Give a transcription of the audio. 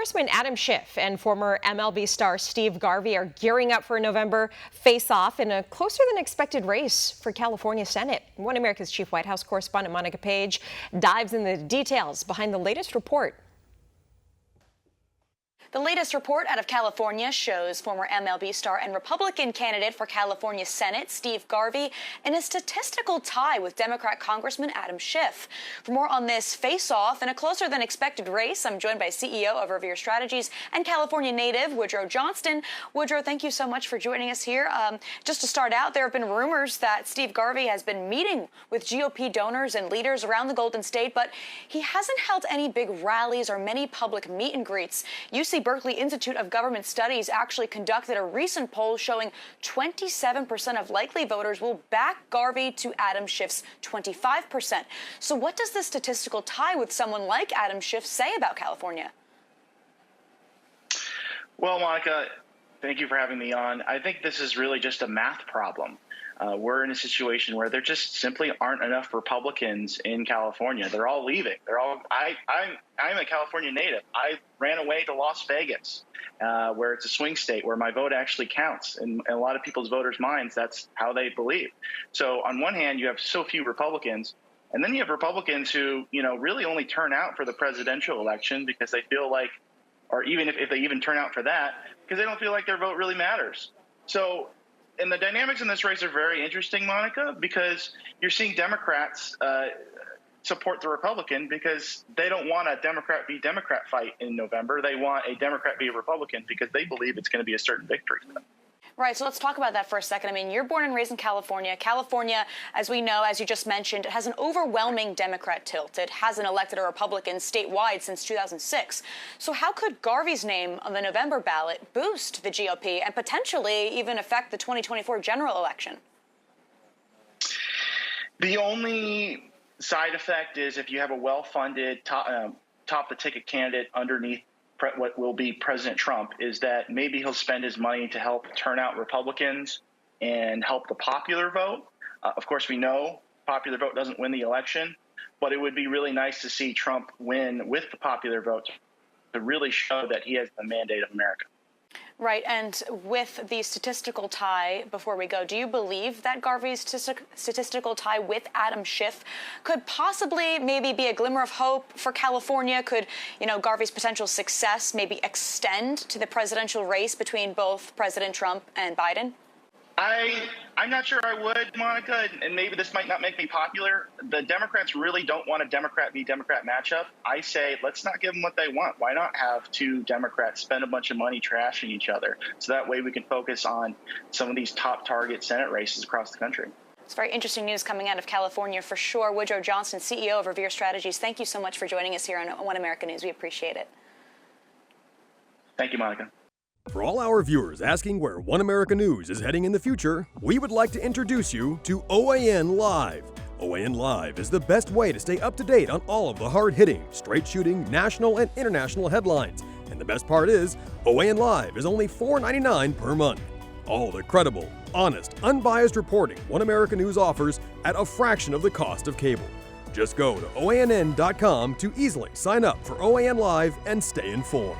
Congressman Adam Schiff and former MLB star Steve Garvey are gearing up for a November face-off in a closer-than-expected race for California Senate. One America's chief White House correspondent Monica Page dives in the details behind the latest report. The latest report out of California shows former MLB star and Republican candidate for California Senate, Steve Garvey, in a statistical tie with Democrat Congressman Adam Schiff. For more on this face-off in a closer-than-expected race, I'm joined by CEO of Revere Strategies and California native Woodrow Johnston. Woodrow, thank you so much for joining us here. Just to start out, there have been rumors that Steve Garvey has been meeting with GOP donors and leaders around the Golden State, but he hasn't held any big rallies or many public meet and greets. UC Berkeley Institute of Government Studies actually conducted a recent poll showing 27% of likely voters will back Garvey to Adam Schiff's 25%. So what does this statistical tie with someone like Adam Schiff say about California? Well, Monica, thank you for having me on. I think this is really just a math problem. We're in a situation where there just simply aren't enough Republicans in California. They're all leaving. I'm a California native. I ran away to Las Vegas, where it's a swing state, where my vote actually counts. In a lot of people's voters' minds, that's how they believe. So on one hand, you have so few Republicans, and then you have Republicans who, really only turn out for the presidential election because they feel like, or even if they even turn out for that, because they don't feel like their vote really matters. So, and the dynamics in this race are very interesting, Monica, because you're seeing Democrats support the Republican because they don't want a Democrat v. Democrat fight in November. They want a Democrat v. Republican because they believe it's going to be a certain victory for them. Right, so let's talk about that for a second. I mean, you're born and raised in California. California, as we know, as you just mentioned, it has an overwhelming Democrat tilt. It hasn't elected a Republican statewide since 2006. So how could Garvey's name on the November ballot boost the GOP and potentially even affect the 2024 general election? The only side effect is if you have a well-funded top-the-ticket candidate underneath what will be President Trump, is that maybe he'll spend his money to help turn out Republicans and help the popular vote. Of course, we know popular vote doesn't win the election, but it would be really nice to see Trump win with the popular vote to really show that he has the mandate of America. Right, and with the statistical tie, before we go, do you believe that Garvey's statistical tie with Adam Schiff could possibly maybe be a glimmer of hope for California? Could, Garvey's potential success maybe extend to the presidential race between both President Trump and Biden? I'm not sure I would, Monica, and maybe this might not make me popular. The Democrats really don't want a Democrat v. Democrat matchup. I say, let's not give them what they want. Why not have two Democrats spend a bunch of money trashing each other? So that way we can focus on some of these top target Senate races across the country. It's very interesting news coming out of California for sure. Woodrow Johnston, CEO of Revere Strategies, thank you so much for joining us here on One America News. We appreciate it. Thank you, Monica. For all our viewers asking where One America News is heading in the future, we would like to introduce you to OAN Live. OAN Live is the best way to stay up to date on all of the hard-hitting, straight-shooting, national and international headlines. And the best part is, OAN Live is only $4.99 per month. All the credible, honest, unbiased reporting One America News offers at a fraction of the cost of cable. Just go to OANN.com to easily sign up for OAN Live and stay informed.